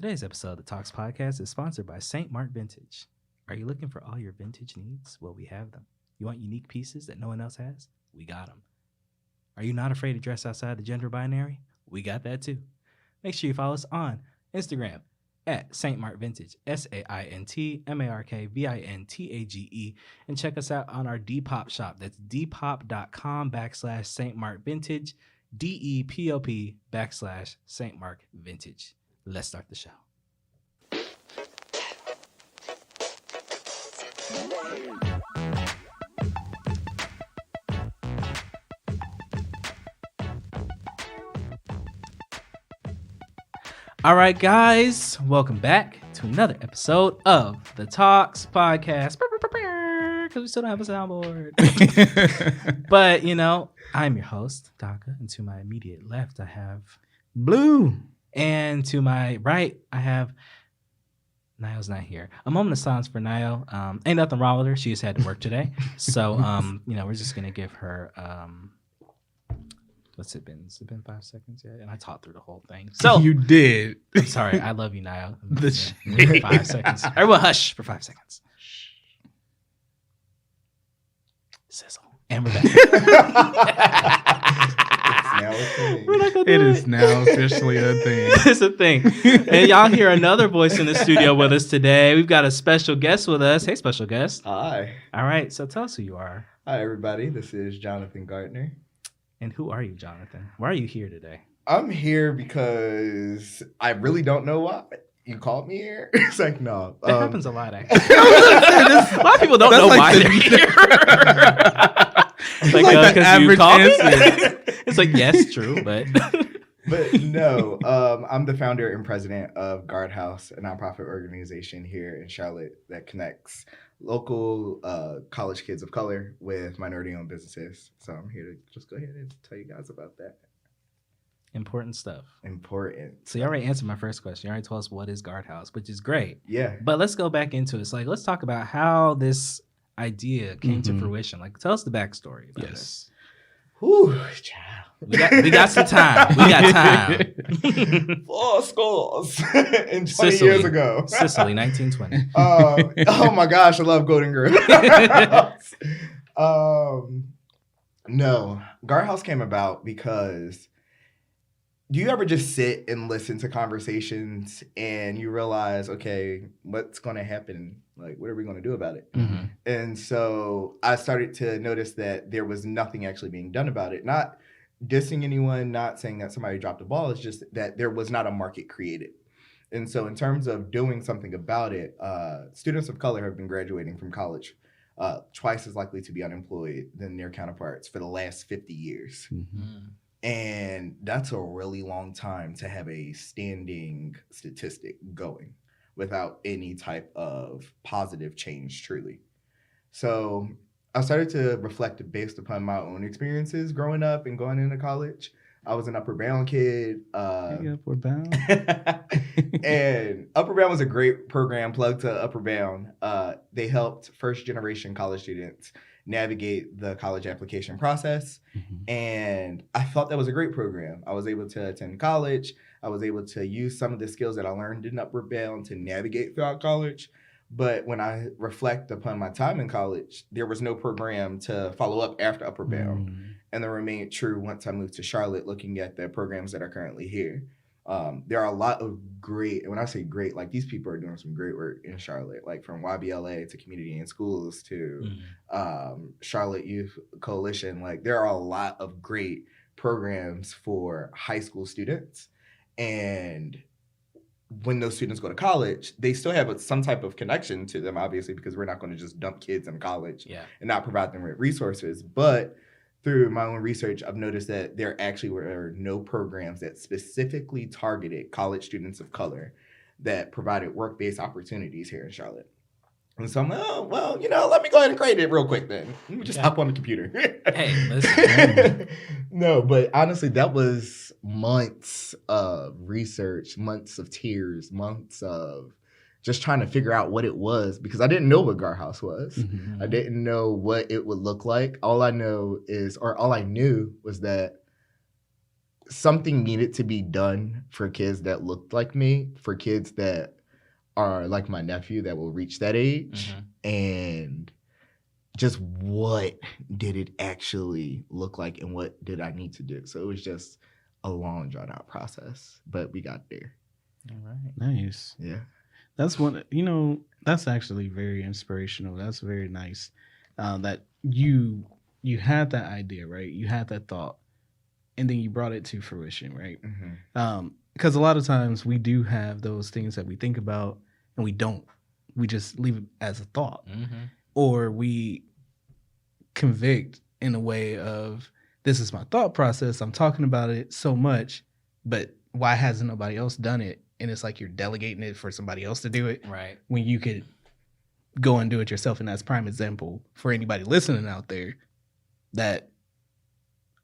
Today's episode of the TAWKS podcast is sponsored by St. Mark Vintage. Are you looking for all your vintage needs? Well, we have them. You want unique pieces that no one else has? We got them. Are you not afraid to dress outside the gender binary? We got that too. Make sure you follow us on Instagram at St. Mark Vintage, SAINTMARKVINTAGE, and check us out on our Depop shop. That's depop.com/St. Mark Vintage, DEPOP /St. Mark Vintage. Let's start the show. All right, guys, welcome back to another episode of the TAWKS podcast. Because we still don't have a soundboard. But, you know, I'm your host, DAKA, and to my immediate left, I have Blue. And to my right, I have Niall's not here. A moment of silence for Niall. Ain't nothing wrong with her. She just had to work today. So, you know, we're just going to give her, what's it been? Has it been 5 seconds yet? And I talked through the whole thing. So you did. I'm sorry. I love you, Niall. 5 seconds. Everyone hush for 5 seconds. Sizzle. And we're back. It is now officially a thing. It's a thing. And y'all hear another voice in the studio with us today. We've got a special guest with us. Hey, special guest. Hi. All right. So tell us who you are. Hi, everybody. This is Jonathan Gardner. And who are you, Jonathan? Why are you here today? I'm here because I really don't know why you called me here. It's like, no. That happens a lot, actually. A lot of people don't know why they're here. Like the average answer. It's like, yes, true, but no. I'm the founder and president of GardHouse, a nonprofit organization here in Charlotte that connects local college kids of color with minority-owned businesses. So I'm here to just go ahead and tell you guys about that. Important stuff. Important. So you already answered my first question. You already told us what is GardHouse, which is great. Yeah. But let's go back into it. It's like, let's talk about how this idea came to fruition. Like, tell us the backstory about it. Whew, child. We got some time. We got time. 4 scores and 20 years ago. Sicily, 1920. Oh my gosh, I love Golden Girls. No, GardHouse came about because do you ever just sit and listen to conversations and you realize, okay, what's going to happen? Like, what are we going to do about it? Mm-hmm. And so I started to notice that there was nothing actually being done about it. Not dissing anyone, not saying that somebody dropped the ball. It's just that there was not a market created. And so in terms of doing something about it, students of color have been graduating from college twice as likely to be unemployed than their counterparts for the last 50 years. Mm-hmm. And that's a really long time to have a standing statistic going without any type of positive change, truly. So I started to reflect based upon my own experiences growing up and going into college. I was an Upper Bound kid. Upper Bound. And Upper Bound was a great program, plug to Upper Bound. They helped first-generation college students navigate the college application process. Mm-hmm. And I thought that was a great program. I was able to attend college. I was able to use some of the skills that I learned in Upper Bound to navigate throughout college. But when I reflect upon my time in college, there was no program to follow up after Upper Bound. Mm-hmm. And that remained true once I moved to Charlotte, looking at the programs that are currently here. There are a lot of great, and when I say great, like these people are doing some great work in Charlotte, like from YBLA to Community in Schools to Charlotte Youth Coalition. Like there are a lot of great programs for high school students. And when those students go to college, they still have some type of connection to them, obviously, because we're not going to just dump kids in college and not provide them with resources. But through my own research, I've noticed that there actually were no programs that specifically targeted college students of color that provided work-based opportunities here in Charlotte. And so I'm like, oh, well, you know, let me go ahead and create it real quick then. Let me just hop on the computer. Hey, listen. No, but honestly, that was months of research, months of tears, months of just trying to figure out what it was because I didn't know what GardHouse was. Mm-hmm. I didn't know what it would look like. All I knew was that something needed to be done for kids that looked like me, for kids that are like my nephew that will reach that age. And just what did it actually look like and what did I need to do? So it was just a long, drawn out process, but we got there. All right. Nice. Yeah. That's that's actually very inspirational. That's very nice that you had that idea, right? You had that thought and then you brought it to fruition, right? Because a lot of times we do have those things that we think about and we don't. We just leave it as a thought. Or we convict in a way of, this is my thought process. I'm talking about it so much, but why hasn't nobody else done it? And it's like you're delegating it for somebody else to do it. Right. When you could go and do it yourself. And that's prime example for anybody listening out there that,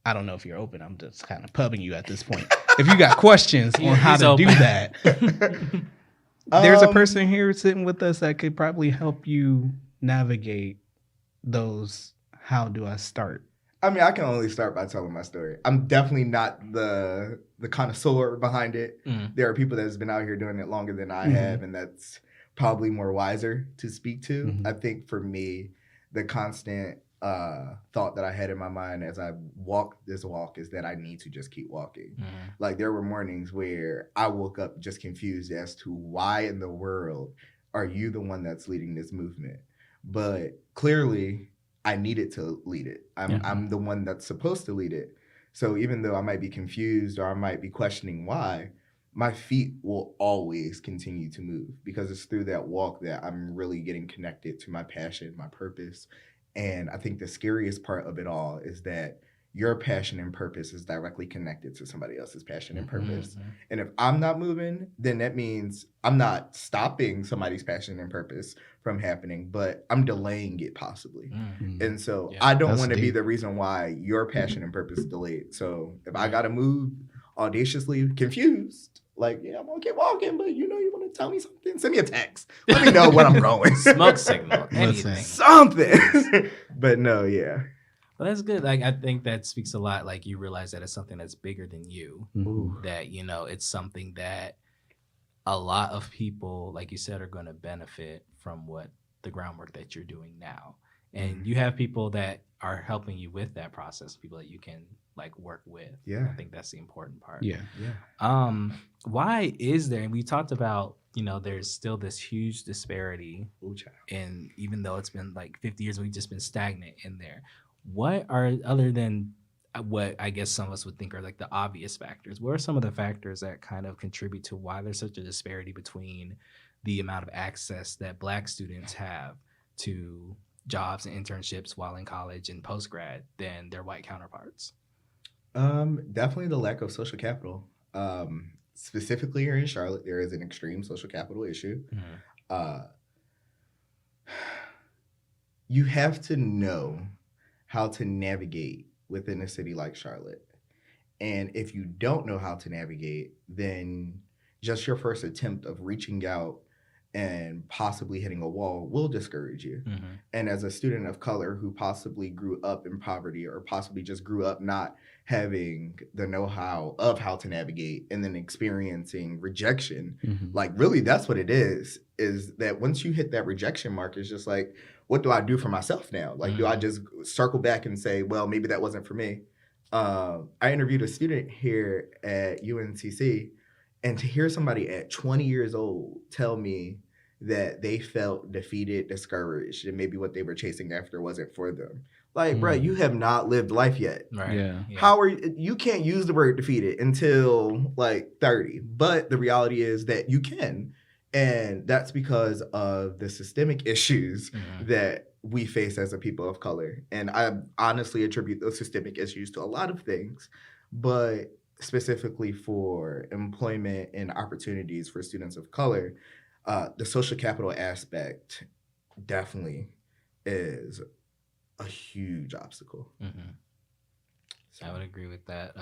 I don't know if you're open. I'm just kind of pubbing you at this point. If you got questions on how to do that, there's a person here sitting with us that could probably help you navigate those. How do I start? I mean, I can only start by telling my story. I'm definitely not the connoisseur behind it. There are people that's been out here doing it longer than I have, and that's probably more wiser to speak to. I think for me, the constant thought that I had in my mind as I walked this walk is that I need to just keep walking. Like there were mornings where I woke up just confused as to why in the world are you the one that's leading this movement? But clearly I needed to lead it. I'm the one that's supposed to lead it. So even though I might be confused or I might be questioning why, my feet will always continue to move because it's through that walk that I'm really getting connected to my passion, my purpose. And I think the scariest part of it all is that your passion and purpose is directly connected to somebody else's passion and purpose. And if I'm not moving, then that means I'm not stopping somebody's passion and purpose from happening, but I'm delaying it possibly. And so I don't want to be the reason why your passion and purpose is delayed. So if I got to move audaciously confused, like, yeah, I'm going to keep walking, but you want to tell me something? Send me a text. Let me know where I'm going. Smoke signal. Anything. Something. But no, yeah. Well, that's good. Like, I think that speaks a lot. Like, you realize that it's something that's bigger than you. That, it's something that a lot of people, like you said, are going to benefit from what the groundwork that you're doing now. And you have people that are helping you with that process, people that you can like work with. I think that's the important part. Why is there, and we talked about, there's still this huge disparity, and even though it's been like 50 years, we've just been stagnant in there. What are, other than what I guess some of us would think are like the obvious factors, what are some of the factors that kind of contribute to why there's such a disparity between the amount of access that Black students have to jobs and internships while in college and post-grad than their white counterparts? Definitely the lack of social capital. Specifically here in Charlotte, there is an extreme social capital issue. You have to know how to navigate within a city like Charlotte. And if you don't know how to navigate, then just your first attempt of reaching out and possibly hitting a wall will discourage you. And as a student of color who possibly grew up in poverty or possibly just grew up not having the know-how of how to navigate and then experiencing rejection, like really that's what it is that once you hit that rejection mark, it's just like, what do I do for myself now? Like, do I just circle back and say, well, maybe that wasn't for me? I interviewed a student here at UNCC, and to hear somebody at 20 years old tell me that they felt defeated, discouraged, and maybe what they were chasing after wasn't for them. Like, bro, you have not lived life yet. Right. How are you can't use the word defeated until like 30. But the reality is that you can. And that's because of the systemic issues that we face as a people of color. And I honestly attribute those systemic issues to a lot of things, but specifically for employment and opportunities for students of color, the social capital aspect definitely is a huge obstacle. So I would agree with that.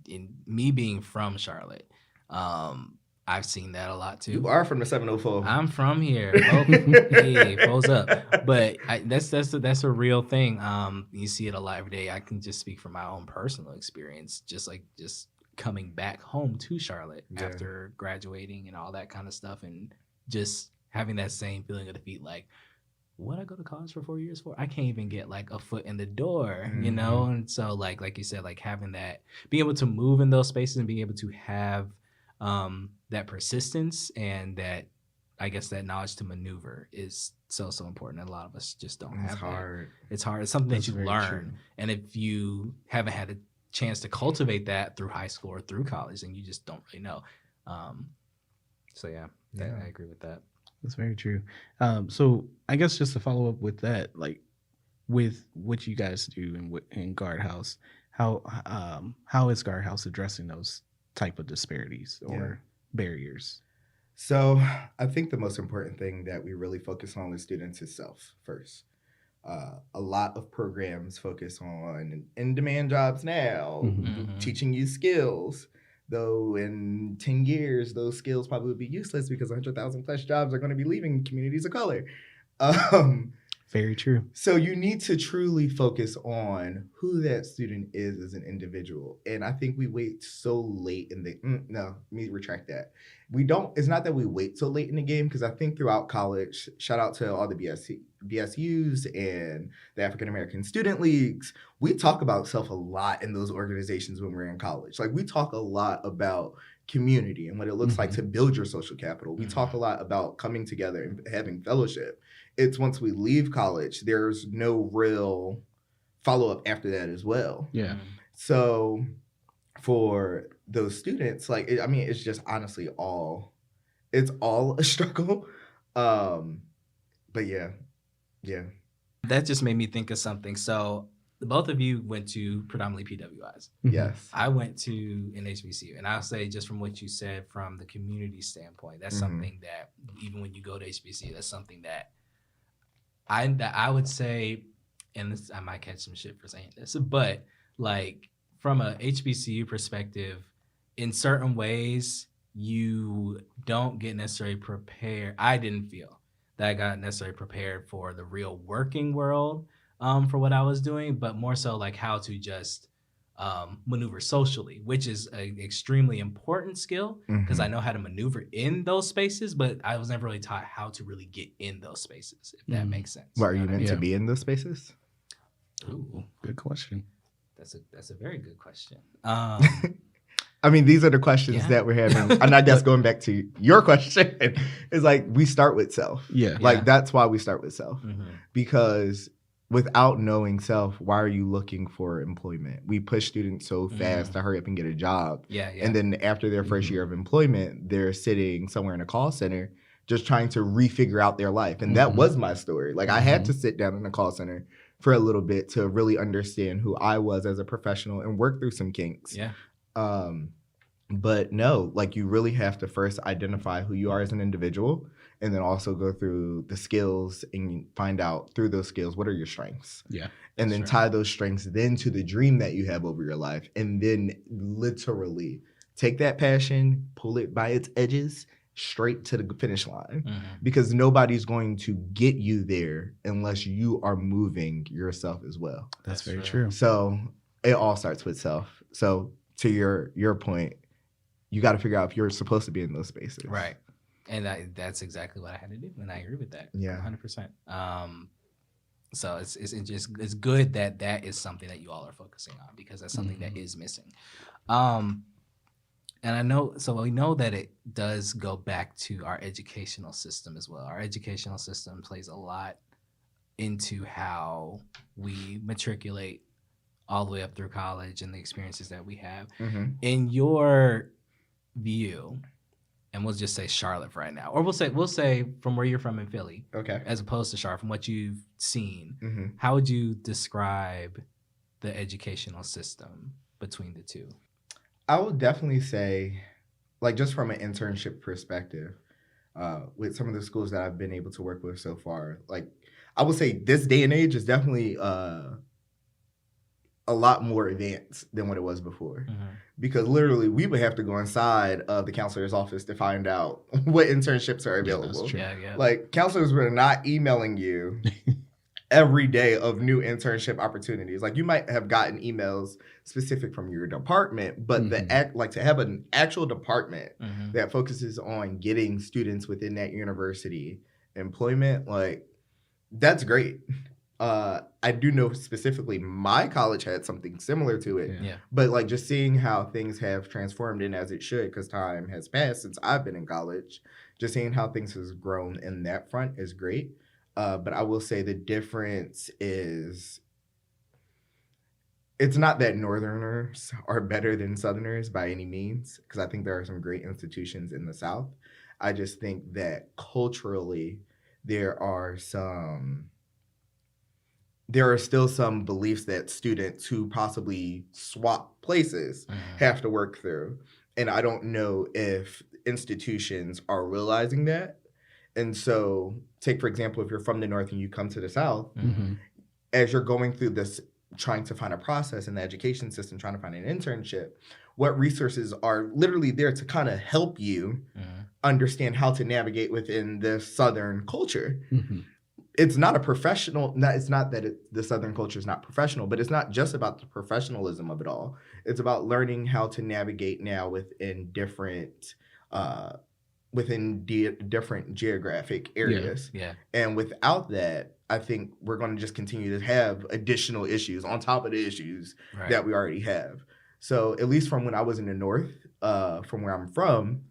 In me being from Charlotte, I've seen that a lot too. You are from the 704. I'm from here. Hey, pulls up. But that's a real thing. You see it a lot every day. I can just speak from my own personal experience. Just coming back home to Charlotte Yeah. after graduating and all that kind of stuff, and just having that same feeling of defeat, like, what I go to college for 4 years for? I can't even get like a foot in the door, you know? And so like you said, like having that, being able to move in those spaces and being able to have that persistence and that, I guess, that knowledge to maneuver is so important. And a lot of us just don't have hard. that. It's hard. It's something That's that you very learn. true. And if you haven't had a chance to cultivate that through high school or through college, then you just don't really know. So yeah, I agree with that. That's very true. So I guess just to follow up with that, like with what you guys do in GardHouse, how is GardHouse addressing those type of disparities or barriers? So I think the most important thing that we really focus on with students is self first. A lot of programs focus on in-demand jobs now, teaching you skills. Though in 10 years, those skills probably would be useless because 100,000 plus jobs are going to be leaving communities of color. Very true. So you need to truly focus on who that student is as an individual. And I think we wait so late in the, let me retract that. It's not that we wait so late in the game, because I think throughout college, shout out to all the BSUs and the African American Student Leagues, we talk about self a lot in those organizations when we're in college. Like we talk a lot about community and what it looks like to build your social capital. We talk a lot about coming together and having fellowship. It's once we leave college, there's no real follow-up after that as well. Yeah. So for those students, like, it's just honestly it's all a struggle. But yeah. That just made me think of something. So both of you went to predominantly PWIs. Yes. I went to an HBCU, and I'll say, just from what you said, from the community standpoint, that's something that even when you go to HBCU, that's something that I would say, and this, I might catch some shit for saying this, but like from a HBCU perspective, in certain ways, you don't get necessarily prepared. I didn't feel that I got necessarily prepared for the real working world for what I was doing, but more so like how to just maneuver socially, which is an extremely important skill because I know how to maneuver in those spaces, but I was never really taught how to really get in those spaces, if that makes sense. Well, are you know what I meant mean? to be in those spaces? Ooh, Good question. that's a very good question. I mean, these are the questions that we're having. And I guess going back to your question, is like we start with self. Yeah. Like that's why we start with self. Because without knowing self, why are you looking for employment? We push students so fast to hurry up and get a job. Yeah. And then after their first year of employment, they're sitting somewhere in a call center just trying to refigure out their life. And that was my story. Like I had to sit down in a call center for a little bit to really understand who I was as a professional and work through some kinks. Yeah. But no, like you really have to first identify who you are as an individual and then also go through the skills and find out through those skills, what are your strengths? Yeah. And then tie those strengths then to the dream that you have over your life. And then literally take that passion, pull it by its edges straight to the finish line because nobody's going to get you there unless you are moving yourself as well. That's very true. So it all starts with self. So to your point, you got to figure out if you're supposed to be in those spaces. Right. And that's exactly what I had to do. And I agree with that. Yeah. 100%. So it's good that is something that you all are focusing on because that's something that is missing. And we know that it does go back to our educational system as well. Our educational system plays a lot into how we matriculate all the way up through college and the experiences that we have. In your view, and we'll just say Charlotte for right now, or we'll say from where you're from in Philly, okay, as opposed to Charlotte, from what you've seen, how would you describe the educational system between the two? I would definitely say, like just from an internship perspective, with some of the schools that I've been able to work with so far, like I would say this day and age is definitely a lot more advanced than what it was before. Because literally we would have to go inside of the counselor's office to find out what internships are available. Yeah. Like counselors were not emailing you every day of new internship opportunities. Like you might have gotten emails specific from your department, but to have an actual department that focuses on getting students within that university employment, like that's great. I do know specifically my college had something similar to it. Yeah. But like just seeing how things have transformed and as it should, because time has passed since I've been in college, just seeing how things has grown in that front is great. But I will say the difference is it's not that Northerners are better than Southerners by any means, because I think there are some great institutions in the South. I just think that culturally there are still some beliefs that students who possibly swap places have to work through. And I don't know if institutions are realizing that. And so, take, for example, if you're from the North and you come to the South, as you're going through this, trying to find a process in the education system, trying to find an internship, what resources are literally there to kind of help you understand how to navigate within the Southern culture. It's not a professional, it's not that the Southern culture is not professional, but it's not just about the professionalism of it all. It's about learning how to navigate now within different different geographic areas. Yeah. And without that, I think we're going to just continue to have additional issues on top of the issues that we already have. So at least from when I was in the North, from where I'm from,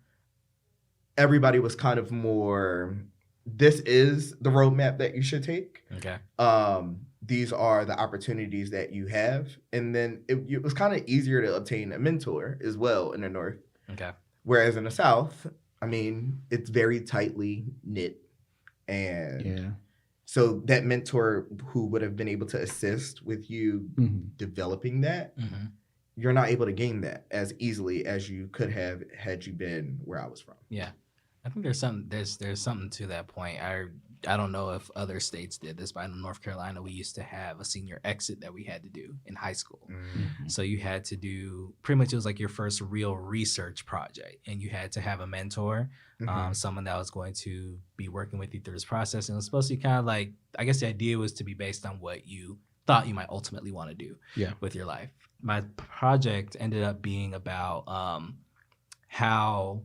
everybody was kind of more, this is the roadmap that you should take. Okay. These are the opportunities that you have. And then it was kind of easier to obtain a mentor as well in the North. Okay. Whereas in the South, I mean, it's very tightly knit. And so that mentor who would have been able to assist with you developing that, you're not able to gain that as easily as you could have had you been where I was from. Yeah. I think there's something to that point. I don't know if other states did this, but in North Carolina, we used to have a senior exit that we had to do in high school. So you had to do, pretty much it was like your first real research project, and you had to have a mentor, someone that was going to be working with you through this process. And it was supposed to be kind of like, I guess the idea was to be based on what you thought you might ultimately want to do with your life. My project ended up being about how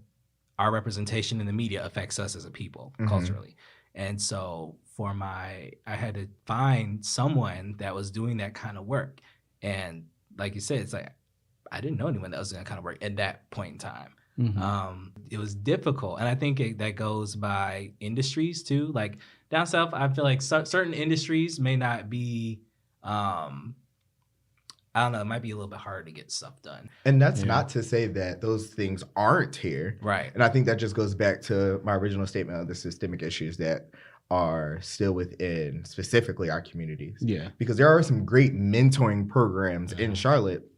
our representation in the media affects us as a people culturally. And so I had to find someone that was doing that kind of work. And like you said, it's like, I didn't know anyone that was doing that kind of work at that point in time. It was difficult. And I think that goes by industries too. Like down South, I feel like certain industries may not be, I don't know, it might be a little bit hard to get stuff done. And that's not to say that those things aren't here. Right. And I think that just goes back to my original statement of the systemic issues that are still within specifically our communities. Yeah. Because there are some great mentoring programs in Charlotte,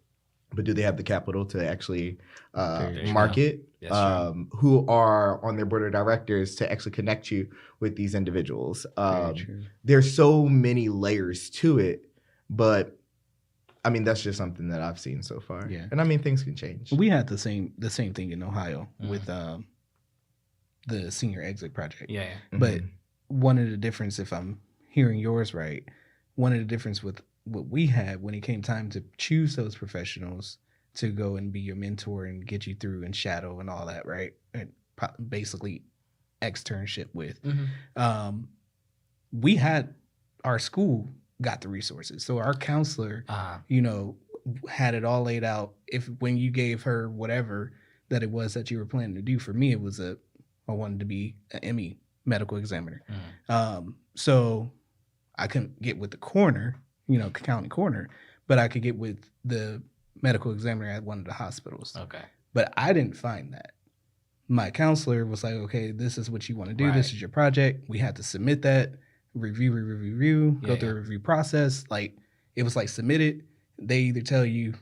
but do they have the capital to actually market? Who are on their board of directors to actually connect you with these individuals? There's so many layers to it, but I mean, that's just something that I've seen so far. Yeah. And I mean, things can change. We had the same thing in Ohio with the senior exit project. Yeah. But one of the difference, if I'm hearing yours right, one of the difference with what we had when it came time to choose those professionals to go and be your mentor and get you through and shadow and all that, right? And basically externship with. We had our school got the resources. So our counselor, had it all laid out. If when you gave her whatever that it was that you were planning to do, for me, it was I wanted to be an ME, medical examiner. So I couldn't get with the coroner, county coroner, but I could get with the medical examiner at one of the hospitals. Okay. But I didn't find that. My counselor was like, okay, this is what you want to do. Right. This is your project. We had to submit that. Review, go through a review process. Like it was like submitted. They either tell you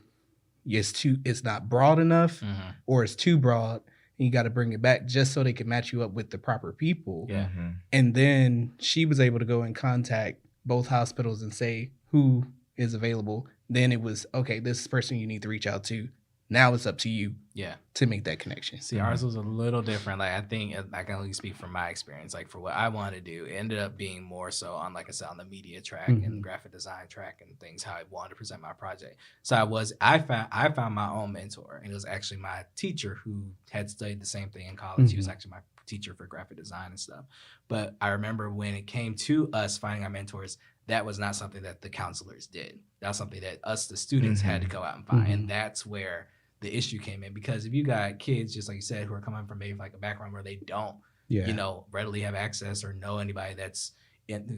it's not broad enough or it's too broad and you got to bring it back just so they can match you up with the proper people. Yeah. And then she was able to go and contact both hospitals and say who is available. Then it was, okay, this person you need to reach out to Now it's up to you Yeah. to make that connection. See, ours was a little different. Like, I think I can only speak from my experience. Like, for what I wanted to do, it ended up being more so on, like I said, on the media track and graphic design track and things, how I wanted to present my project. So I found my own mentor, and it was actually my teacher who had studied the same thing in college. He was actually my teacher for graphic design and stuff. But I remember when it came to us finding our mentors, that was not something that the counselors did. That was something that us, the students, had to go out and find. And that's where the issue came in, because if you got kids, just like you said, who are coming from maybe like a background where they don't, you know, readily have access or know anybody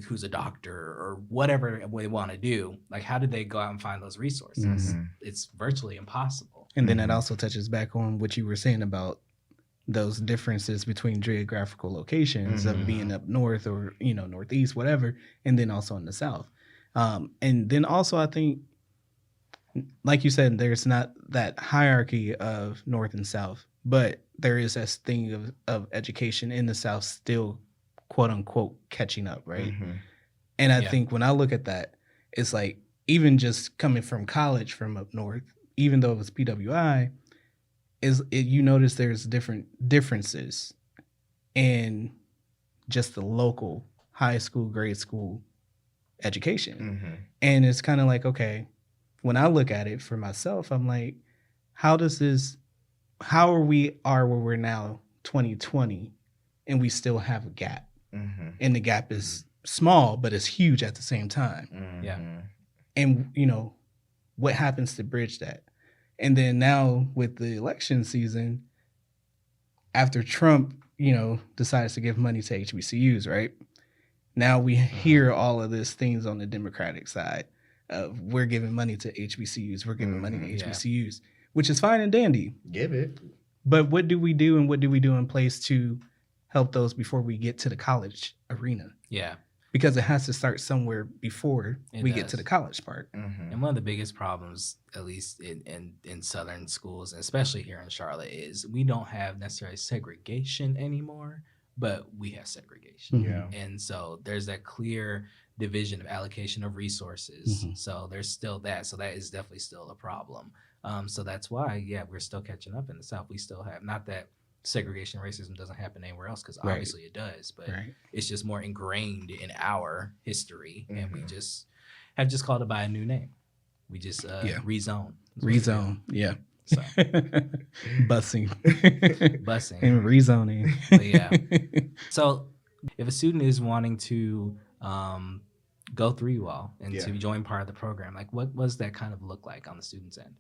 who's a doctor or whatever they want to do, like, how did they go out and find those resources? It's virtually impossible. And then that also touches back on what you were saying about those differences between geographical locations of being up north or, you know, northeast, whatever, and then also in the south. And then also, I think, like you said, there's not that hierarchy of north and south, but there is this thing of education in the south still, quote unquote, catching up, right? And I think when I look at that, it's like, even just coming from college from up north, even though it was PWI, you notice there's differences in just the local high school, grade school education. And it's kind of like, okay, when I look at it for myself, I'm like, how are we where we're now 2020 and we still have a gap? And the gap is small, but it's huge at the same time. And, you know, what happens to bridge that? And then now with the election season, after Trump, you know, decides to give money to HBCUs, right? Now we hear all of these things on the Democratic side of, we're giving money to HBCUs, we're giving money to HBCUs, which is fine and dandy. Give it. But what do we do, and what do we do in place to help those before we get to the college arena? Because it has to start somewhere before we get to the college part. And one of the biggest problems, at least in Southern schools, and especially here in Charlotte, is we don't have necessarily segregation anymore, but we have segregation. And so there's that clear division of allocation of resources. So there's still that. So that is definitely still a problem. So that's why, we're still catching up in the South. We still have, not that segregation, racism doesn't happen anywhere else, because obviously it does, but it's just more ingrained in our history, and we just have called it by a new name. We just rezone. So busing and rezoning. But so if a student is wanting to go through you all and to join part of the program, like, what does that kind of look like on the student's end?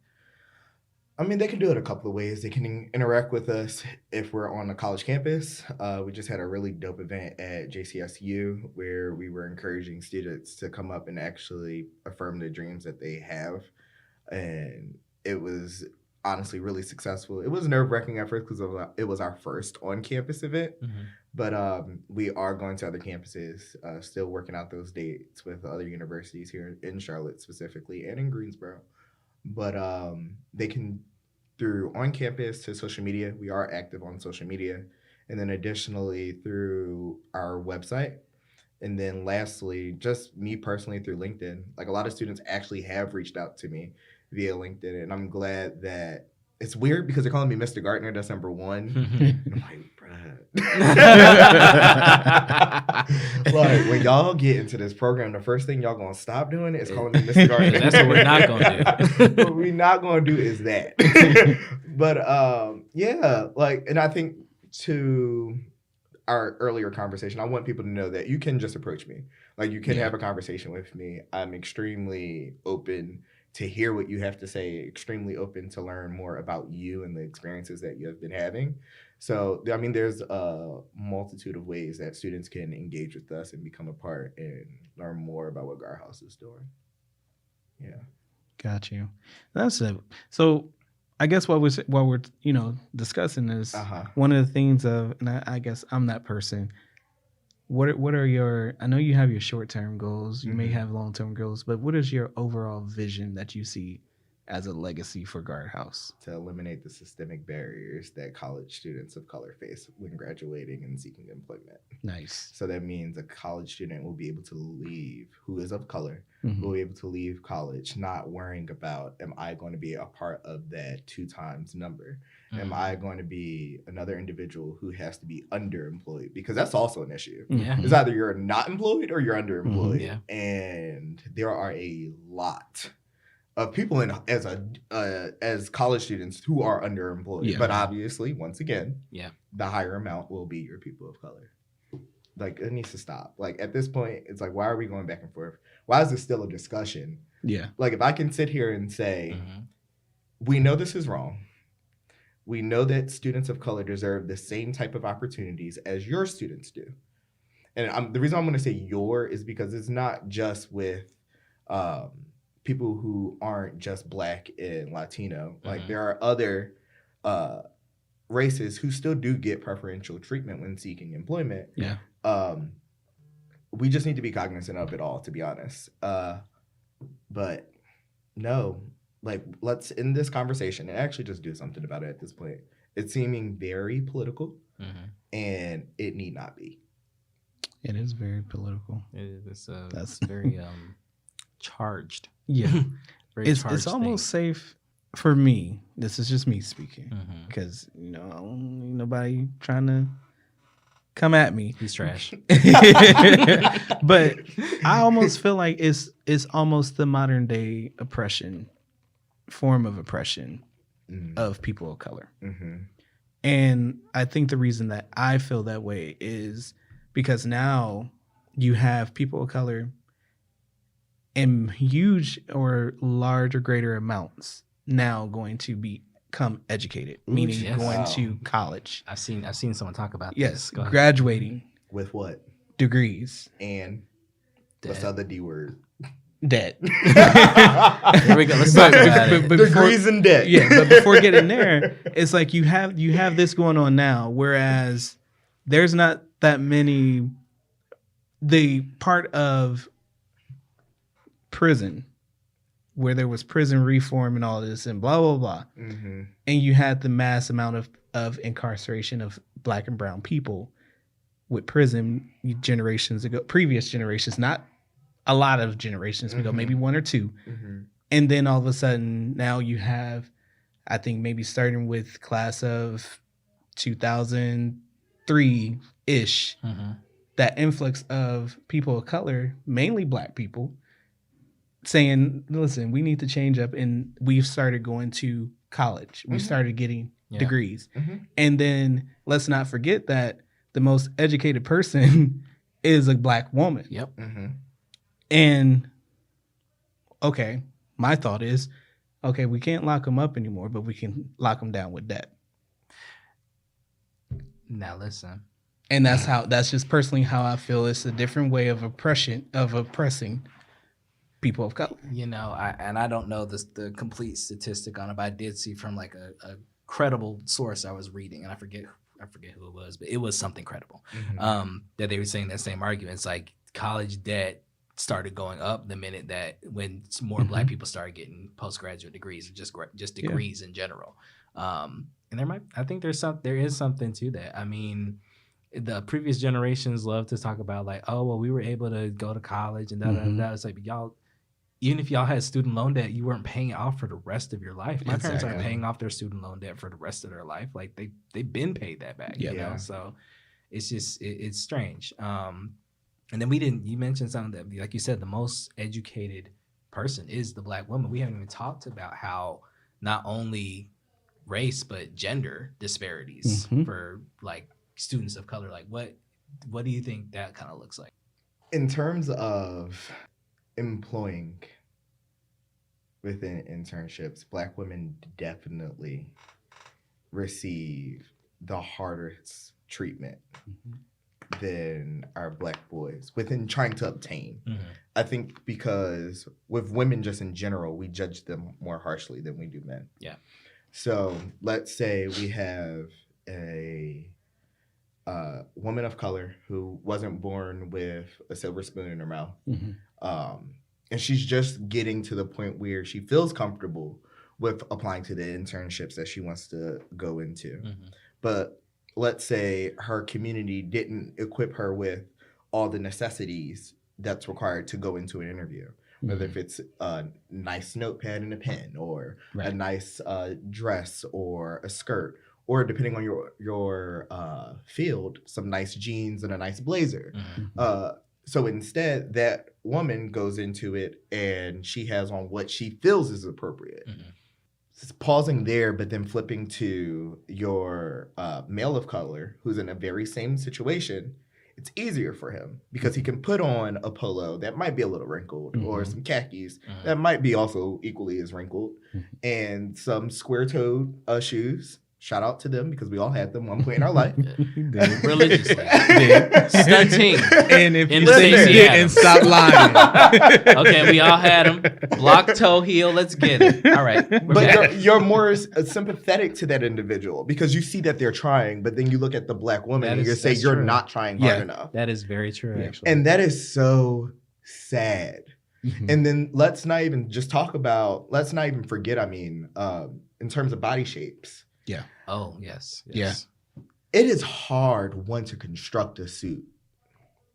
I mean, they can do it a couple of ways. They can interact with us if we're on the college campus. We just had a really dope event at JCSU where we were encouraging students to come up and actually affirm the dreams that they have. And it was honestly really successful. It was nerve-wracking at first because it was our first on-campus event. But we are going to other campuses, still working out those dates with other universities here in Charlotte specifically, and in Greensboro. But they can, through on campus to social media, we are active on social media. And then additionally through our website. And then lastly, just me personally through LinkedIn. Like, a lot of students actually have reached out to me via LinkedIn. And I'm glad that, it's weird because they're calling me Mr. Gardner. That's number one. And I'm like, bruh. Like, when y'all get into this program, the first thing y'all gonna stop doing is calling me Mr. Gardner. That's what we're not gonna do. What we're not gonna do is that. But and I think to our earlier conversation, I want people to know that you can just approach me. Like, you can have a conversation with me. I'm extremely open to hear what you have to say, extremely open to learn more about you and the experiences that you have been having. So, I mean, there's a multitude of ways that students can engage with us and become a part and learn more about what GardHouse is doing. Got you. That's it. So I guess while we're discussing this, one of the things and I guess I'm that person. What are your? I know you have your short-term goals. You may have long-term goals, but what is your overall vision that you see as a legacy for GardHouse? To eliminate the systemic barriers that college students of color face when graduating and seeking employment. Nice. So that means a college student will be able to leave, who is of color, Mhm. will be able to leave college not worrying about, am I going to be a part of that 2 times number? Am I going to be another individual who has to be underemployed? Because that's also an issue. Yeah. It's either you're not employed or you're underemployed. Yeah. And there are a lot of people as college students who are underemployed. Yeah. But obviously, once again, Yeah. the higher amount will be your people of color. Like, it needs to stop. Like, at this point, it's like, why are we going back and forth? Why is this still a discussion? Yeah. Like, if I can sit here and say, Mm-hmm. we know this is wrong. We know that students of color deserve the same type of opportunities as your students do. And the reason I'm going to say your is because it's not just with people who aren't just Black and Latino. Like, Mhm. there are other races who still do get preferential treatment when seeking employment. Yeah. We just need to be cognizant of it all, to be honest. But no, like, let's end this conversation and actually just do something about it at this point. It's seeming very political, and it need not be. It is very political. It's That's- very charged. Yeah. Very It's charged almost safe for me. This is just me speaking. thing. Because, I don't need nobody trying to come at me. He's trash. But I almost feel like it's almost the modern day form of oppression of people of color. Mm-hmm. And I think the reason that I feel that way is because now you have people of color in huge or large or greater amounts now going to become educated, meaning yes. going Wow. to college. I've seen someone talk about Yes, this. Go ahead. graduating With what? degrees. And what's the Dead. other D word? Debt. Here we go. Let's talk about it. But before- Degrees in debt. Yeah, but before getting there, it's like you have this going on now, whereas there's not that many. The part of prison where there was prison reform and all this and blah blah blah, Mm-hmm. and you had the mass amount of incarceration of Black and brown people with prison generations ago, previous generations, not a lot of generations ago, Mhm. maybe 1 or 2. Mm-hmm. And then all of a sudden, now you have, I think maybe starting with class of 2003-ish, that influx of people of color, mainly Black people, saying, listen, we need to change up. And we've started going to college. We Mhm. started getting Yeah. degrees. Mm-hmm. And then let's not forget that the most educated person is a Black woman. Yep. Mm-hmm. And okay, my thought is, okay, we can't lock them up anymore, but we can lock them down with debt. Now listen. And that's just personally how I feel. It's a different way of oppressing people of color. You know, I don't know the complete statistic on it, but I did see from like a credible source I was reading, and I forget who it was, but it was something credible. Mm-hmm. That they were saying that same argument. It's like college debt started going up the minute that when more Black people started getting postgraduate degrees, or just degrees in general. And I think there is something to that. I mean, the previous generations love to talk about like, oh well, we were able to go to college and that. It's like, y'all, even if y'all had student loan debt, you weren't paying it off for the rest of your life. My parents aren't Exactly. paying off their student loan debt for the rest of their life. Like they've been paid that back. You Yeah. know? So it's just it's strange. And then you mentioned something that, like you said, the most educated person is the Black woman. We haven't even talked about how not only race but gender disparities for like students of color. Like what do you think that kind of looks like? In terms of employing within internships, Black women definitely receive the hardest treatment than our Black boys within trying to obtain. I think because with women just in general, we judge them more harshly than we do men. Yeah. So let's say we have a woman of color who wasn't born with a silver spoon in her mouth. And she's just getting to the point where she feels comfortable with applying to the internships that she wants to go into. Mm-hmm. But let's say her community didn't equip her with all the necessities that's required to go into an interview. Whether if it's a nice notepad and a pen, or a nice dress, or a skirt, or depending on your field, some nice jeans and a nice blazer. So instead, that woman goes into it and she has on what she feels is appropriate. Pausing there, but then flipping to your male of color who's in a very same situation, it's easier for him because he can put on a polo that might be a little wrinkled, or some khakis that might be also equally as wrinkled, and some square-toed shoes. Shout out to them because we all had them one point in our life. Religiously. Stunting. And if In you the say you Stacey didn't, Adams. stop lying. Okay, we all had them. Block, toe, heel. Let's get it. All right. But you're more sympathetic to that individual because you see that they're trying, but then you look at the black woman and you say that's you're true. not trying hard enough. That is very true, actually. And that is so sad. And then let's not even forget, in terms of body shapes. Oh, yes. It is hard, one, to construct a suit.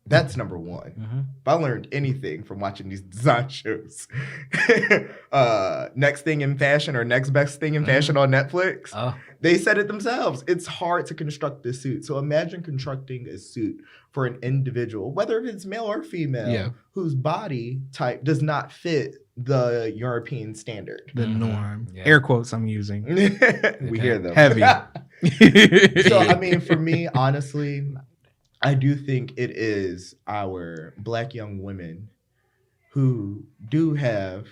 That's number one. If I learned anything from watching these design shows, Next Thing in Fashion or Next Best Thing in Fashion on Netflix, they said it themselves. It's hard to construct this suit. So imagine constructing a suit for an individual, whether it's male or female, whose body type does not fit the European standard. The norm. Air quotes I'm using. We hear them. Heavy. So, for me, honestly, I do think it is our Black young women who do have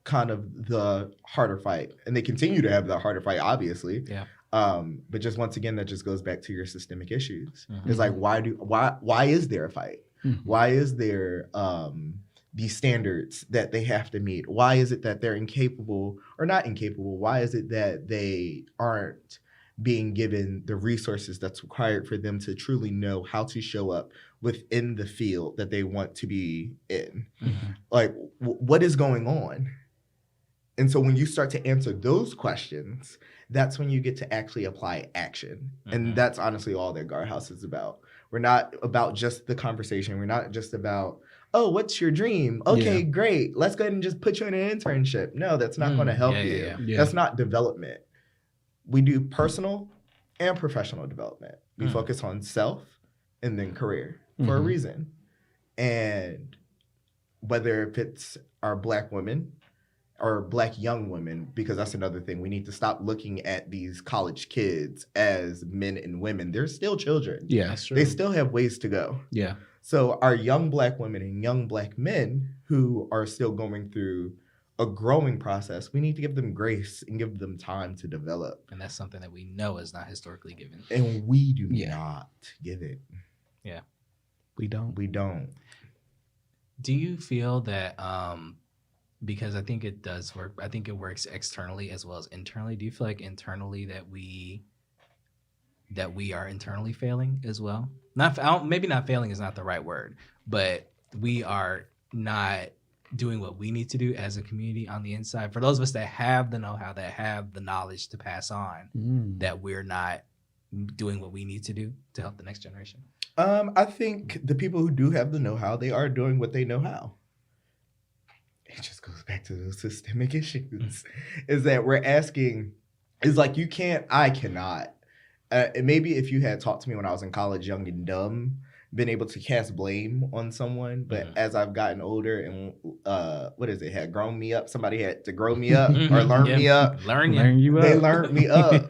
kind of the harder fight, and they continue to have the harder fight, obviously. But just once again, that just goes back to your systemic issues. It's like, why is there a fight? Why is there these standards that they have to meet? Why is it that they're incapable or not incapable? Why is it that they aren't being given the resources that's required for them to truly know how to show up within the field that they want to be in? Like, what is going on? And so when you start to answer those questions, that's when you get to actually apply action. And that's honestly all that GardHouse is about. We're not about just the conversation. We're not just about, oh, what's your dream? Okay, great. Let's go ahead and just put you in an internship. No, that's not going to help you. That's not development. We do personal and professional development. We focus on self and then career for a reason. And whether if it's our Black women or Black young women, because that's another thing. We need to stop looking at these college kids as men and women. They're still children. That's true. They still have ways to go. So our young Black women and young Black men who are still going through a growing process, we need to give them grace and give them time to develop. And that's something that we know is not historically given. And we do not give it. We don't. Do you feel that, because I think it does work, I think it works externally as well as internally. Do you feel like internally that we are internally failing as well? Maybe not failing is not the right word, but we are not doing what we need to do as a community on the inside. For those of us that have the know-how, that have the knowledge to pass on, that we're not doing what we need to do to help the next generation. I think the people who do have the know-how, they are doing what they know how. It just goes back to those systemic issues. Is that we're asking, is like, you can't, I cannot. And maybe if you had talked to me when I was in college, young and dumb, been able to cast blame on someone, but as I've gotten older and had grown me up, somebody had to grow me up or learn me up. Learn you up. They learned me up.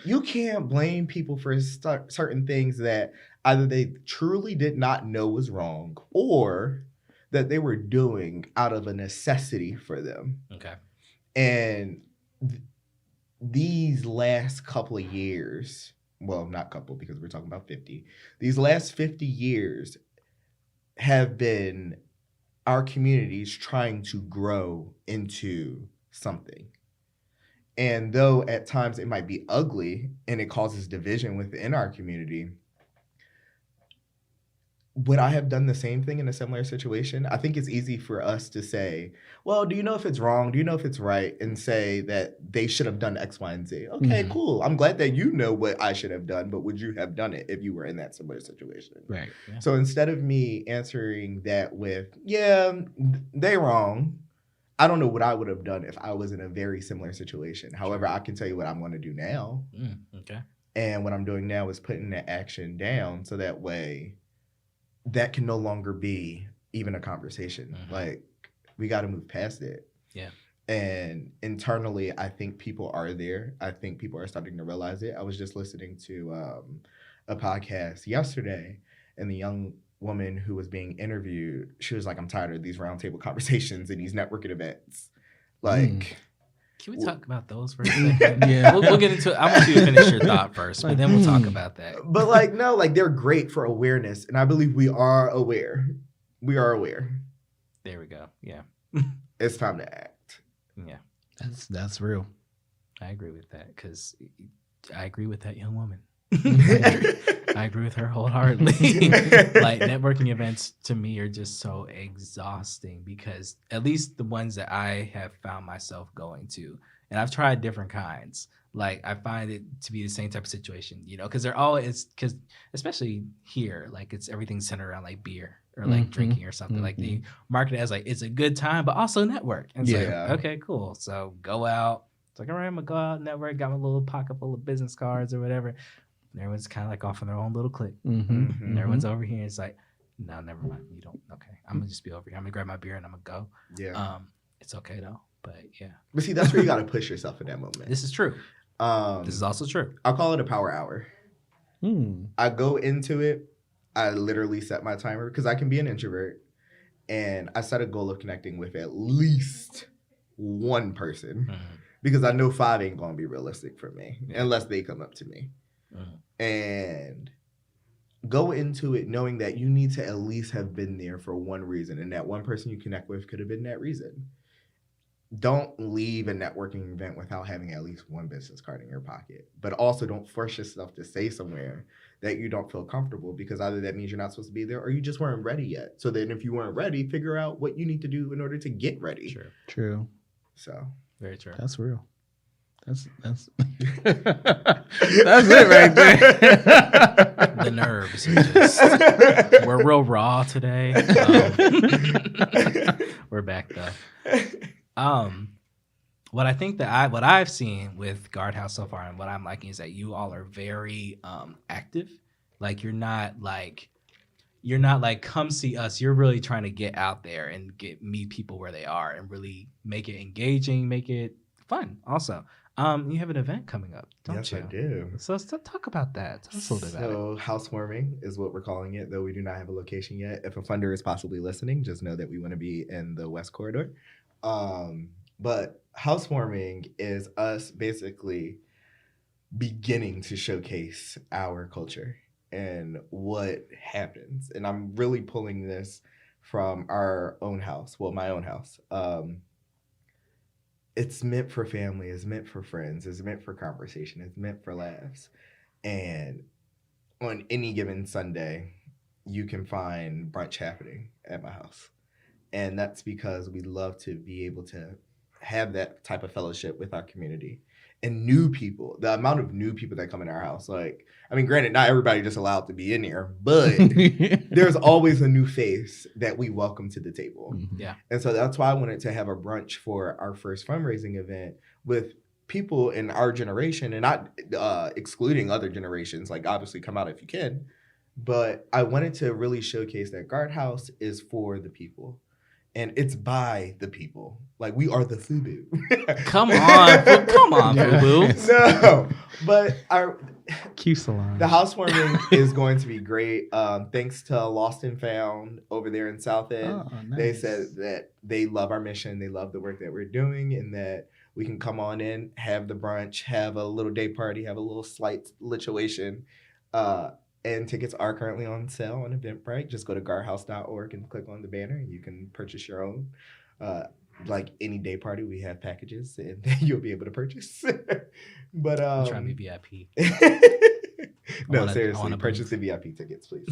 You can't blame people for certain things that either they truly did not know was wrong or that they were doing out of a necessity for them. Okay. And these last couple of years, well, not couple because we're talking about 50. These last 50 years have been our communities trying to grow into something. And though at times it might be ugly and it causes division within our community, would I have done the same thing in a similar situation? I think it's easy for us to say, well, do you know if it's wrong? Do you know if it's right? And say that they should have done X, Y, and Z. Okay, cool. I'm glad that you know what I should have done, but would you have done it if you were in that similar situation? Right. Yeah. So instead of me answering that with, yeah, they wrong, I don't know what I would have done if I was in a very similar situation. However, I can tell you what I'm going to do now. Okay. And what I'm doing now is putting that action down so that way that can no longer be even a conversation. Like, we got to move past it. Yeah. And internally, I think people are there. I think people are starting to realize it. I was just listening to a podcast yesterday, and the young woman who was being interviewed, she was like, I'm tired of these roundtable conversations and these networking events. Like... Can we talk about those for a second? Yeah. We'll get into it. I want you to finish your thought first, but then we'll talk about that. But like, no, like they're great for awareness. And I believe we are aware. We are aware. There we go. Yeah. It's time to act. Yeah. That's real. I agree with that because I agree with that young woman. I agree with her wholeheartedly. Like, networking events to me are just so exhausting because at least the ones that I have found myself going to, and I've tried different kinds. Like, I find it to be the same type of situation, you know, because they're always, because especially here, like everything's centered around like beer or like drinking or something. Like, they market it as like, it's a good time, but also network. And it's like, okay, cool. So go out. It's like, all right, I'm going to go out, network, got my little pocket full of business cards or whatever. And everyone's kind of like off in their own little clique. And everyone's over here. It's like, no, never mind. You don't. Okay. I'm going to just be over here. I'm going to grab my beer and I'm going to go. Yeah. It's okay though. But yeah. But see, that's where you got to push yourself in that moment. This is true. This is also true. I'll call it a power hour. I go into it. I literally set my timer because I can be an introvert. And I set a goal of connecting with at least one person. Because I know 5 ain't going to be realistic for me unless they come up to me. And go into it knowing that you need to at least have been there for one reason. And that one person you connect with could have been that reason. Don't leave a networking event without having at least one business card in your pocket. But also don't force yourself to stay somewhere that you don't feel comfortable because either that means you're not supposed to be there or you just weren't ready yet. So then if you weren't ready, figure out what you need to do in order to get ready. True. So very true. That's real. That's that's it right there. The nerves are just, we're real raw today. We're back though. What I think that what I've seen with GardHouse so far and what I'm liking is that you all are very active. Like, you're not like come see us. You're really trying to get out there and meet people where they are and really make it engaging, make it fun also. You have an event coming up, don't you? Yes, I do. So talk about that. Tell us a little bit about it. So housewarming is what we're calling it, though we do not have a location yet. If a funder is possibly listening, just know that we want to be in the West Corridor. But housewarming is us basically beginning to showcase our culture and what happens. And I'm really pulling this from our own house, well, my own house. It's meant for family, it's meant for friends, it's meant for conversation, it's meant for laughs. And on any given Sunday, you can find brunch happening at my house. And that's because we love to be able to have that type of fellowship with our community. And new people, the amount of new people that come in our house, like, I mean, granted, not everybody just allowed to be in here, but there's always a new face that we welcome to the table. Yeah. And so that's why I wanted to have a brunch for our first fundraising event with people in our generation and not excluding other generations, like obviously come out if you can. But I wanted to really showcase that GardHouse is for the people. And it's by the people. Like, we are the FUBU. Come on, FUBU. No, but Q Salon. The housewarming is going to be great. Thanks to Lost and Found over there in South End. Oh, nice. They said that they love our mission. They love the work that we're doing and that we can come on in, have the brunch, have a little day party, have a little slight lituation. And tickets are currently on sale on Eventbrite. Just go to GardHouse.org and click on the banner and you can purchase your own. Like any day party, we have packages and you'll be able to purchase. But try to be VIP. No, seriously, purchase the VIP tickets, please.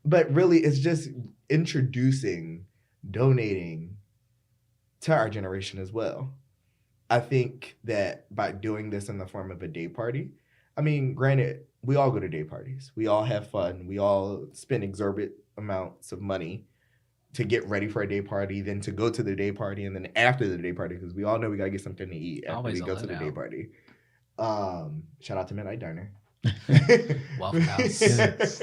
But really, it's just introducing, donating to our generation as well. I think that by doing this in the form of a day party, I mean, granted, we all go to day parties. We all have fun. We all spend exorbitant amounts of money to get ready for a day party, then to go to the day party, and then after the day party, because we all know we got to get something to eat after Always we go to the day party. Shout out to Midnight Diner. Waffle House. Yes.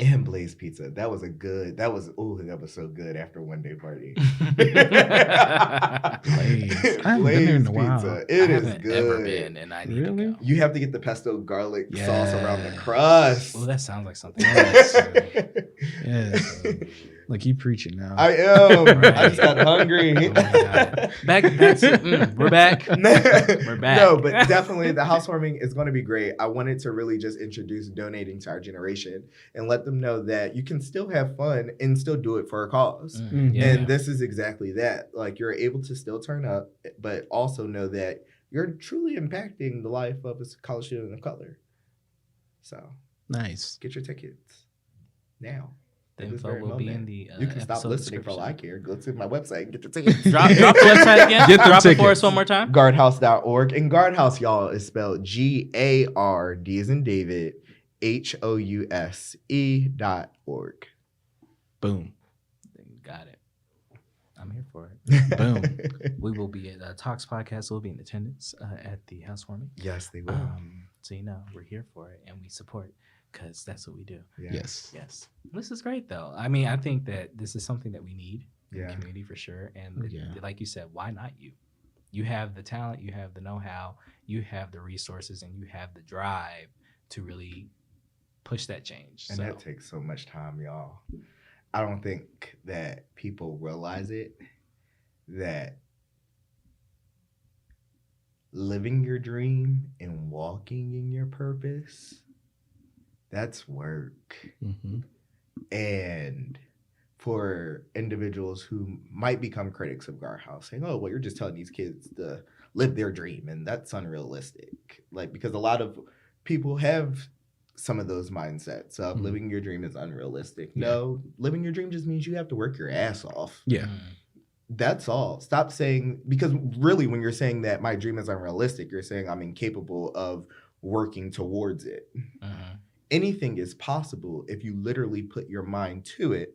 And Blaze Pizza. That was so good after one day party. Blaze. I haven't been there in a while. Pizza. I It is haven't good. ever been, and I need Really? to go. You have to get the pesto garlic Yes. sauce around the crust. Well, that sounds like something else. Yes. Like you preaching now. I am. Right. I just got hungry. Oh my God. We're back. We're back. No, but definitely the housewarming is going to be great. I wanted to really just introduce donating to our generation and let them know that you can still have fun and still do it for a cause. Yeah. And this is exactly that. Like, you're able to still turn up, but also know that you're truly impacting the life of a college student of color. So Nice. get your tickets now. The At this info very will be moment. in the You can stop episode listening for all I description. care. Go to my website and get your tickets. Drop the website again. Get them Drop it for tickets. us one more time. GardHouse.org. And GardHouse, y'all, is spelled GARD as in David, HOUSE.org. Boom. Got it. I'm here for it. Boom. We will be at TAWKS podcast. We'll be in attendance at the housewarming. Yes, they will. So we're here for it and we support because that's what we do. Yeah. Yes. Yes. This is great though. I mean, I think that this is something that we need in Yeah. the community for sure. And Yeah. like you said, why not you? You have the talent, you have the know-how, you have the resources, and you have the drive to really push that change. And that takes so much time, y'all. I don't think that people realize it, that living your dream and walking in your purpose, that's work. Mm-hmm. And for individuals who might become critics of GardHouse, saying, oh, well, you're just telling these kids to live their dream, and that's unrealistic. Like, because a lot of people have some of those mindsets of living your dream is unrealistic. Yeah. No, living your dream just means you have to work your ass off. Yeah. That's all. Stop saying, because really when you're saying that my dream is unrealistic, you're saying I'm incapable of working towards it. Anything is possible if you literally put your mind to it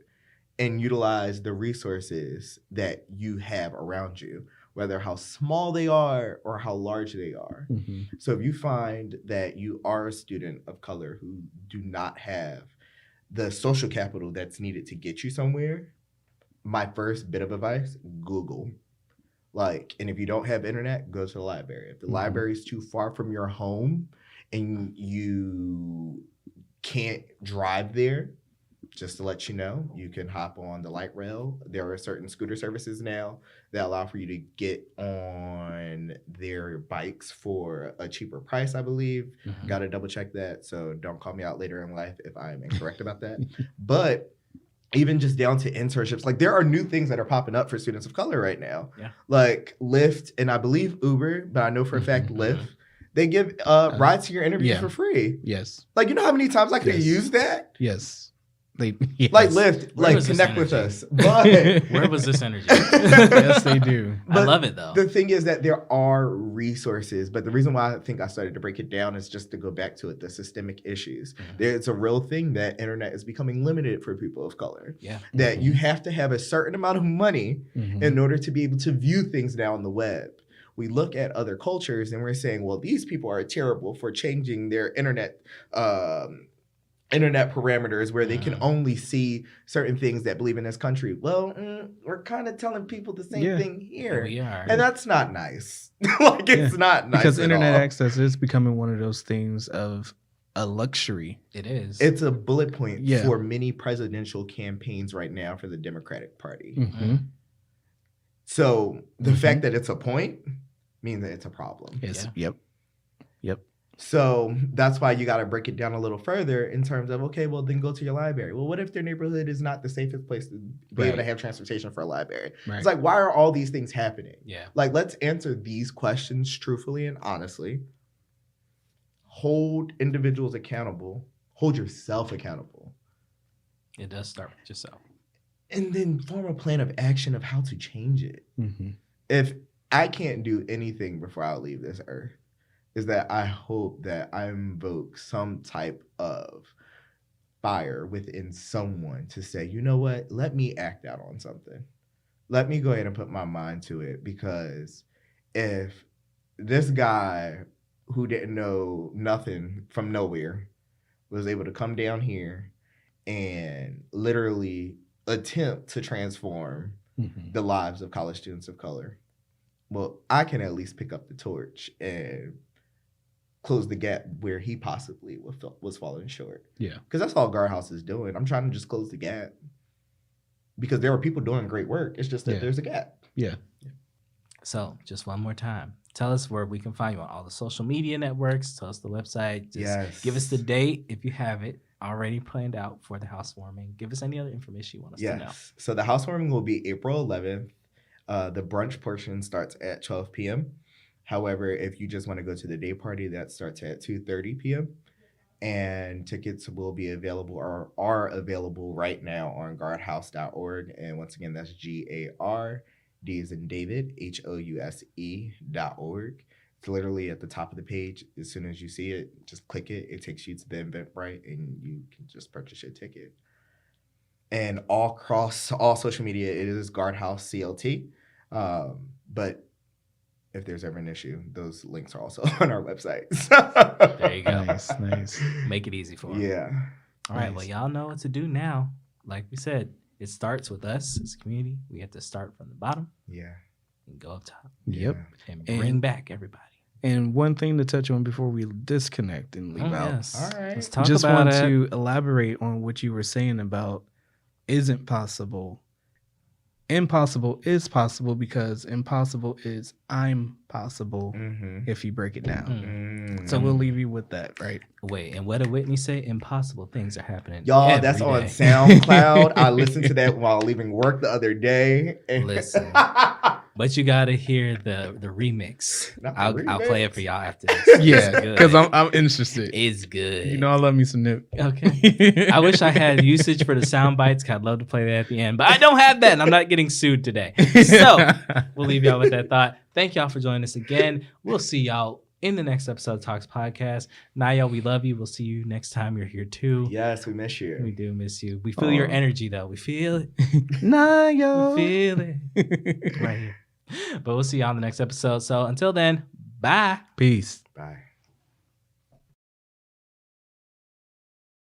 and utilize the resources that you have around you, whether how small they are or how large they are. Mm-hmm. So if you find that you are a student of color who do not have the social capital that's needed to get you somewhere, my first bit of advice, Google. Like, and if you don't have internet, go to the library. If the library is too far from your home and you can't drive there, just to let you know, you can hop on the light rail. There are certain scooter services now that allow for you to get on their bikes for a cheaper price, I believe. Got to double check that. So don't call me out later in life if I am incorrect about that. But even just down to internships, like there are new things that are popping up for students of color right now. Yeah. Like Lyft and I believe Uber, but I know for a fact Lyft. They give rides to your interviews for free. Yes. Like, you know how many times I could Yes. use that? Yes. Yes. Like Lyft, Where like was this connect with energy? us. But Where was this energy? Yes, they do. I But love it though. the thing is that there are resources, but the reason why I think I started to break it down is just to go back to it, the systemic issues. It's a real thing that internet is becoming limited for people of color. Yeah. That you have to have a certain amount of money in order to be able to view things now on the web. We look at other cultures and we're saying, well, these people are terrible for changing their internet parameters where they can only see certain things that believe in this country. Well, we're kind of telling people the same thing here. We are. And that's not nice. Like, it's not nice Because at internet all. access is becoming one of those things of a luxury. It is. It's a bullet point Yeah. for many presidential campaigns right now for the Democratic Party. Mm-hmm. So the fact that it's a point means that it's a problem. Yes. Yeah. Yep. So that's why you got to break it down a little further in terms of, okay, well, then go to your library. Well, what if their neighborhood is not the safest place to be able to have transportation for a library? Right. It's like, why are all these things happening? Yeah. Like, let's answer these questions truthfully and honestly. Hold individuals accountable. hold yourself accountable. It does start with yourself. And then form a plan of action of how to change it. Mm-hmm. If I can't do anything before I leave this earth, is that I hope that I invoke some type of fire within someone to say, you know what, let me act out on something. Let me go ahead and put my mind to it, because if this guy who didn't know nothing from nowhere was able to come down here and literally attempt to transform the lives of college students of color, well, I can at least pick up the torch and close the gap where he possibly was falling short. Yeah. Because that's all GardHouse is doing. I'm trying to just close the gap. Because there are people doing great work. It's just that there's a gap. Yeah. So, just one more time. Tell us where we can find you on all the social media networks. Tell us the website. Just give us the date if you have it already planned out for the housewarming. Give us any other information you want us to know. So the housewarming will be April 11th. The brunch portion starts at 12 p.m. However, if you just want to go to the day party, that starts at 2:30 p.m. And tickets will be available or are available right now on GardHouse.org. And once again, that's GARD as in David, HOUSE.org. It's literally at the top of the page. As soon as you see it, just click it. It takes you to the Eventbrite, and you can just purchase your ticket. And all across all social media, it is GardHouse CLT. But if there's ever an issue, those links are also on our website. There you go. Nice. Make it easy for them. Yeah. All right. Well, y'all know what to do now. Like we said, it starts with us as a community. We have to start from the bottom. Yeah. And go up top. Yep. And bring back everybody. And one thing to touch on before we disconnect and leave out. Yes. All right. Let's talk Just about want it. to elaborate on what you were saying about isn't possible. Impossible is possible, because impossible is I'm possible if you break it down. So we'll leave you with that, right? Wait, and what did Whitney say? Impossible things are happening. Y'all, that's every on day. SoundCloud. I listened to that while leaving work the other day. Listen. But you gotta hear the remix. Not the I'll play it for y'all after this. Yeah, because I'm interested. It's good. You know, I love me some Nip. Okay. I wish I had usage for the sound bites. I'd love to play that at the end, but I don't have that, and I'm not getting sued today. So we'll leave y'all with that thought. Thank y'all for joining us again. We'll see y'all in the next episode of TAWKS Podcast. Naya, we love you. We'll see you next time you're here too. Yes, we miss you. We do miss you. We feel your energy though. We feel it. Naya. We feel it right here. But we'll see y'all in the next episode. So until then, bye. Peace. Bye.